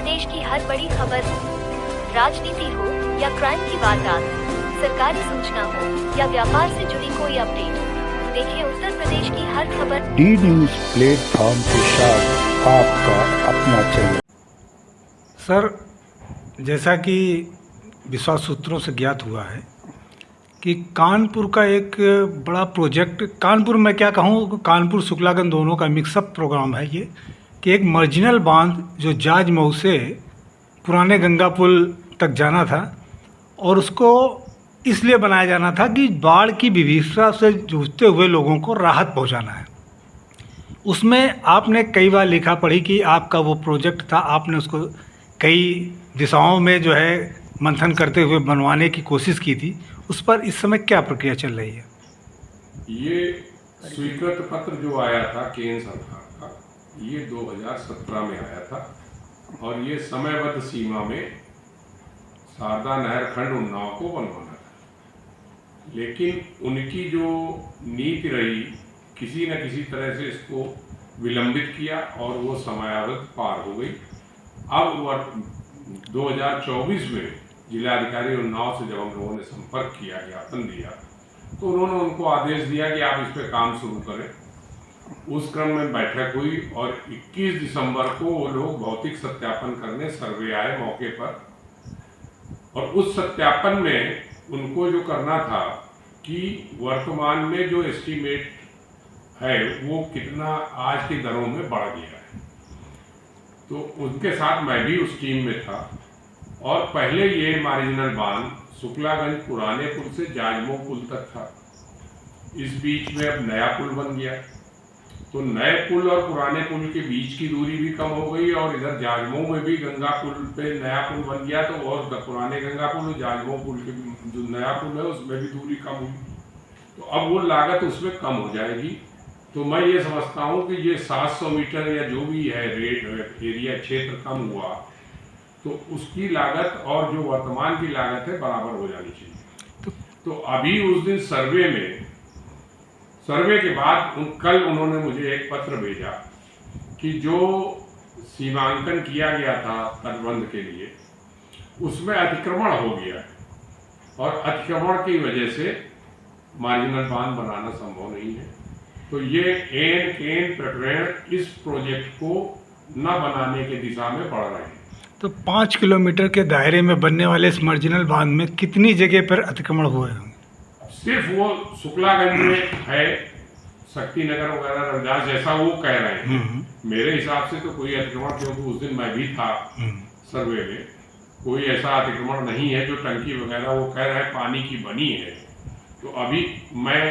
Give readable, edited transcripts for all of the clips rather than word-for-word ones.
प्रदेश की हर बड़ी खबर, राजनीति हो या क्राइम की वारदात, सरकारी सूचना हो या व्यापार से जुड़ी कोई अपडेट, देखिए उत्तर प्रदेश की हर खबर डी न्यूज प्लेटफॉर्म के साथ आपका अपना चैनल। सर, जैसा कि विश्वास सूत्रों से ज्ञात हुआ है कि कानपुर का एक बड़ा प्रोजेक्ट, कानपुर मैं क्या कहूँ, कानपुर शुक्लागंज दोनों का मिक्सअप प्रोग्राम है ये, कि एक मार्जिनल बांध जो जाजमऊ से पुराने गंगा पुल तक जाना था और उसको इसलिए बनाया जाना था कि बाढ़ की विभीषिका से जूझते हुए लोगों को राहत पहुंचाना है। उसमें आपने कई बार लिखा पढ़ी कि आपका वो प्रोजेक्ट था, आपने उसको कई दिशाओं में जो है मंथन करते हुए बनवाने की कोशिश की थी। उस पर इस समय क्या प्रक्रिया चल रही है? ये स्वीकृत पत्र जो आया था केंद्र सरकार का, ये 2017 में आया था और ये समयबद्ध सीमा में शारदा नहर खंड उन्नाव को बनवाना था, लेकिन उनकी जो नीति रही, किसी न किसी तरह से इसको विलंबित किया और वो समयावधि पार हो गई। अब 2024 में जिलाधिकारी उन्नाव से जब हम लोगों ने संपर्क किया, ज्ञापन दिया, तो उन्होंने उनको आदेश दिया कि आप इस पर काम शुरू करें। उस क्रम में बैठक हुई और 21 दिसंबर को वो लोग भौतिक सत्यापन करने सर्वे आए मौके पर, और उस सत्यापन में उनको जो करना था कि वर्तमान में जो एस्टीमेट है वो कितना आज की दरों में बढ़ गया है। तो उनके साथ मैं भी उस टीम में था और पहले ये मार्जिनल बांध शुक्लागंज पुराने पुल से जाजमऊ पुल तक था। इस बीच में अब नया पुल बन गया, तो नए पुल और पुराने पुल के बीच की दूरी भी कम हो गई और इधर जाजमऊ में भी गंगा पुल पे नया पुल बन गया, तो और पुराने गंगा पुल और जाजमऊ पुल के जो नया पुल है उसमें भी दूरी कम हुई, तो अब वो लागत उसमें कम हो जाएगी। तो मैं ये समझता हूँ कि ये 700 मीटर या जो भी है रेट एरिया क्षेत्र कम हुआ तो उसकी लागत और जो वर्तमान की लागत है बराबर हो जानी चाहिए। तो अभी उस दिन सर्वे के बाद कल उन्होंने मुझे एक पत्र भेजा कि जो सीमांकन किया गया था तटबंध के लिए उसमें अतिक्रमण हो गया है और अतिक्रमण की वजह से मार्जिनल बांध बनाना संभव नहीं है। तो ये एन केन प्रकरण इस प्रोजेक्ट को न बनाने के दिशा में बढ़ रहे हैं। तो 5 किलोमीटर के दायरे में बनने वाले इस मार्जिनल बांध में कितनी जगह पर अतिक्रमण हुए होंगे? सिर्फ वो शुक्लागंज में है, शक्ति नगर वगैरह रविदास जैसा वो कह रहे हैं। मेरे हिसाब से तो कोई अतिक्रमण, क्योंकि उस दिन मैं भी था सर्वे में, कोई ऐसा अतिक्रमण नहीं है। जो टंकी वगैरह वो कह रहे हैं पानी की बनी है। तो अभी मैं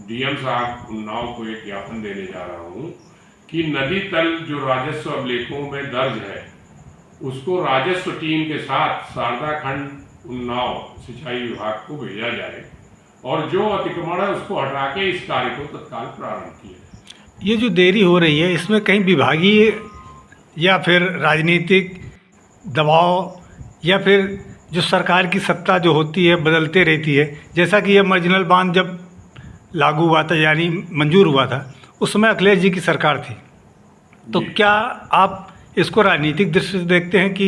डीएम साहब उन्नाव को एक ज्ञापन देने जा रहा हूँ कि नदी तल जो राजस्व अभिलेखों में दर्ज है उसको राजस्व टीम के साथ शारदा खंड उन्नाव सिंचाई विभाग को भेजा जाए और जो अतिक्रमण है उसको हटा के इस कार्य को तत्काल प्रारंभ किया। ये जो देरी हो रही है इसमें कहीं विभागीय या फिर राजनीतिक दबाव या फिर जो सरकार की सत्ता जो होती है बदलते रहती है, जैसा कि ये मार्जिनल बांध जब लागू हुआ था यानी मंजूर हुआ था उस समय अखिलेश जी की सरकार थी, तो क्या आप इसको राजनीतिक दृष्टि से देखते हैं कि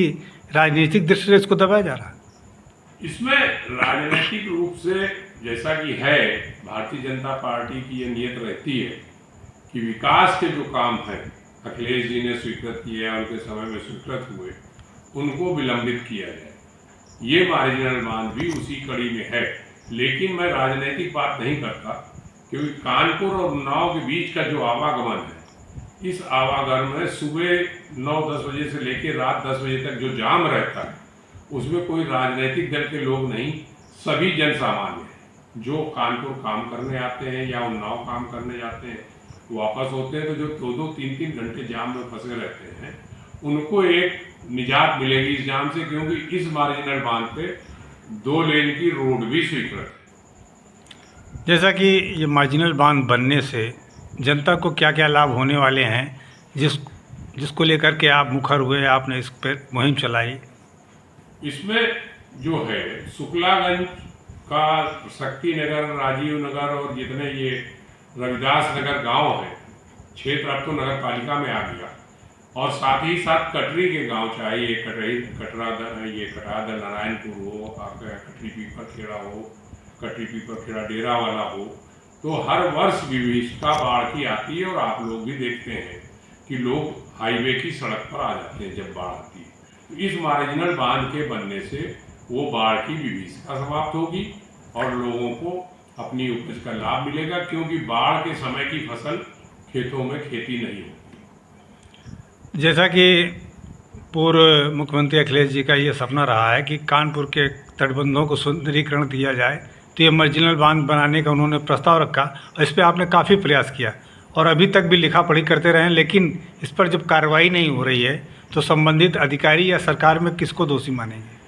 राजनीतिक दृष्टि से इसको दबाया जा रहा है? इसमें राजनीतिक रूप से जैसा कि है, भारतीय जनता पार्टी की ये नीयत रहती है कि विकास के जो काम हैं अखिलेश जी ने स्वीकृत किए या उनके समय में स्वीकृत हुए उनको विलंबित किया जाए। ये मार्जिनल बांध भी उसी कड़ी में है, लेकिन मैं राजनीतिक बात नहीं करता, क्योंकि कानपुर और उन्नाव के बीच का जो आवागमन है, इस आवागमन में सुबह 9-10 बजे से लेकर रात 10 बजे तक जो जाम रहता है उसमें कोई राजनीतिक दल के लोग नहीं, सभी जन सामान्य हैं जो कानपुर काम करने आते हैं या उन्नाव काम करने जाते हैं, वापस होते हैं, तो जो 2-2, 3-3 घंटे जाम में फंसे रहते हैं उनको एक निजात मिलेगी इस जाम से, क्योंकि इस मार्जिनल बांध पे 2 लेन की रोड भी स्वीकृत है। जैसा कि ये मार्जिनल बांध बनने से जनता को क्या क्या लाभ होने वाले हैं, जिसको लेकर के आप मुखर हुए, आपने इस पर मुहिम चलाई? इसमें जो है शुक्लागंज का शक्ति नगर, राजीव नगर और जितने ये रविदास नगर गांव है क्षेत्र अब तो नगर पालिका में आ गया, और साथ ही साथ कटरी के गांव, चाहे ये कटरादल नारायणपुर हो, आपका कटरी पीपर खेड़ा हो, कटरी पीपर खेड़ा डेरा वाला हो, तो हर वर्ष विभीषिका बाढ़ की आती है। और आप लोग भी देखते हैं कि लोग हाईवे की सड़क पर आ जाते हैं जब बाढ़ आती है। तो इस मार्जिनल बांध के बनने से वो बाढ़ की विभीषिका समाप्त होगी और लोगों को अपनी उपज का लाभ मिलेगा, क्योंकि बाढ़ के समय की फसल खेतों में खेती नहीं होती। जैसा कि पूर्व मुख्यमंत्री अखिलेश जी का ये सपना रहा है कि कानपुर के तटबंधों को सुंदरीकरण किया जाए, तो ये मार्जिनल बांध बनाने का उन्होंने प्रस्ताव रखा और इस पर आपने काफ़ी प्रयास किया और अभी तक भी लिखा पढ़ी करते रहे, लेकिन इस पर जब कार्रवाई नहीं हो रही है तो संबंधित अधिकारी या सरकार में किसको दोषी मानेंगे?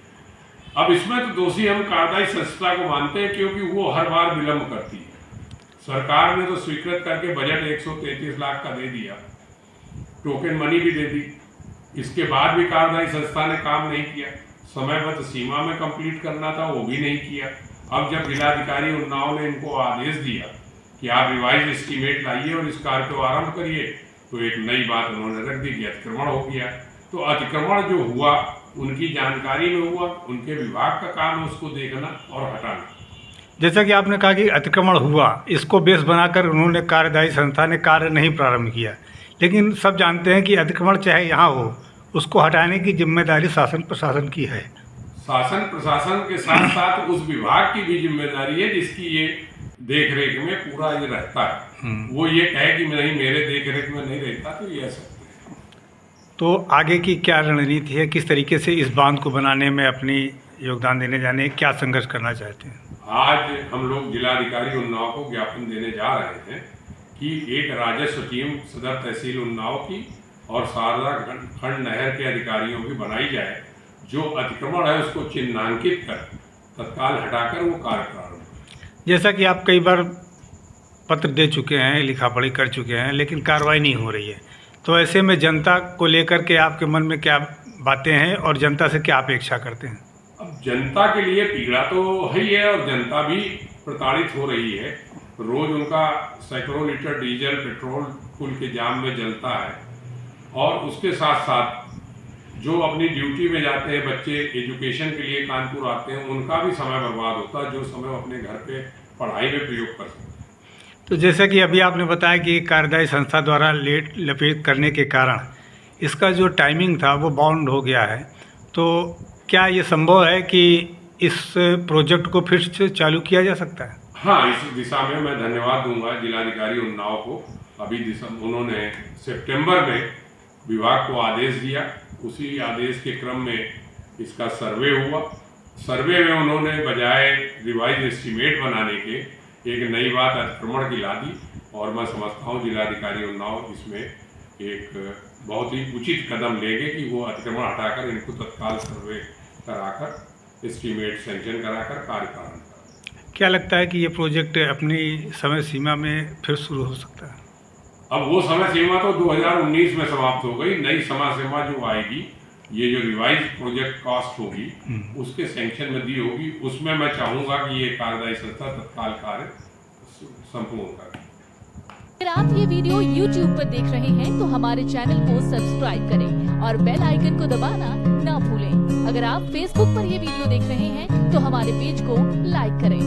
अब इसमें तो दोषी हम कार्यदायी संस्था को मानते हैं, क्योंकि वो हर बार विलम्ब करती है। सरकार ने तो स्वीकृत करके बजट 133 लाख का दे दिया, टोकन मनी भी दे दी, इसके बाद भी कार्यदायी संस्था ने काम नहीं किया। समयबद्ध सीमा में कंप्लीट करना था, वो भी नहीं किया। अब जब जिलाधिकारी उन्नाव ने इनको आदेश दिया कि आप रिवाइज एस्टीमेट लाइए और इस कार्य को आरंभ करिए, तो एक नई बात उन्होंने रख दी कि अतिक्रमण हो गया। तो अतिक्रमण जो हुआ उनकी जानकारी में हुआ, उनके विभाग का काम है उसको देखना और हटाना। जैसा कि आपने कहा कि अतिक्रमण हुआ, इसको बेस बनाकर उन्होंने कार्यदायी संस्था ने कार्य नहीं प्रारंभ किया, लेकिन सब जानते हैं कि अतिक्रमण चाहे यहाँ हो, उसको हटाने की जिम्मेदारी शासन प्रशासन की है। शासन प्रशासन के साथ साथ उस विभाग की भी जिम्मेदारी है जिसकी ये देख रेख में पूरा ये रहता है। वो ये कहे कि नहीं मेरे देख रेख में नहीं रहता, तो ये ऐसा। तो आगे की क्या रणनीति है, किस तरीके से इस बांध को बनाने में अपनी योगदान देने जाने क्या संघर्ष करना चाहते हैं? आज हम लोग जिलाधिकारी उन्नाव को ज्ञापन देने जा रहे हैं कि एक राजस्व टीम सदर तहसील उन्नाव की और शारदा खंड नहर के अधिकारियों की बनाई जाए, जो अतिक्रमण है उसको चिन्हांकित कर तत्काल हटाकर वो कार्य प्रारंभ। जैसा कि आप कई बार पत्र दे चुके हैं, लिखा पढ़ी कर चुके हैं, लेकिन कार्रवाई नहीं हो रही है, तो ऐसे में जनता को लेकर के आपके मन में क्या बातें हैं और जनता से क्या अपेक्षा करते हैं? अब जनता के लिए पीड़ा तो है ही है और जनता भी प्रताड़ित हो रही है। रोज उनका सैकड़ों लीटर डीजल पेट्रोल पुल के जाम में जलता है, और उसके साथ साथ जो अपनी ड्यूटी में जाते हैं बच्चे, एजुकेशन के लिए कानपुर आते हैं, उनका भी समय बर्बाद होता है, जो समय वो अपने घर पे पढ़ाई में प्रयोग कर सकते हैं। तो जैसे कि अभी आपने बताया कि कार्यदायी संस्था द्वारा लेट लपेट करने के कारण इसका जो टाइमिंग था वो बाउंड हो गया है, तो क्या ये संभव है कि इस प्रोजेक्ट को फिर से चालू किया जा सकता है? हाँ, इस दिशा में मैं धन्यवाद दूंगा जिलाधिकारी उन्नाव को। अभी उन्होंने सितंबर में विभाग को आदेश दिया, उसी आदेश के क्रम में इसका सर्वे हुआ। सर्वे में उन्होंने बजाय रिवाइज एस्टीमेट बनाने के एक नई बात अतिक्रमण की ला दी, और मैं समझता हूँ जिलाधिकारी उन्नाव इसमें एक बहुत ही उचित कदम लेंगे कि वो अतिक्रमण हटाकर इनको तत्काल सर्वे कराकर एस्टीमेट सैंक्शन कराकर कार्य प्रारंभ करें। क्या लगता है कि ये प्रोजेक्ट अपनी समय सीमा में फिर शुरू हो सकता है? अब वो समय सीमा तो 2019 में समाप्त हो गई। नई समय सीमा जो आएगी, ये जो रिवाइज प्रोजेक्ट कॉस्ट होगी उसके सैंक्शन में दी होगी, उसमें मैं चाहूँगा कि ये कार्यदायी संस्था तत्काल कार्य संपूर्ण करे। अगर आप ये वीडियो YouTube पर देख रहे हैं तो हमारे चैनल को सब्सक्राइब करें और बेल आइकन को दबाना ना भूलें। अगर आप Facebook पर ये वीडियो देख रहे हैं तो हमारे पेज को लाइक करें।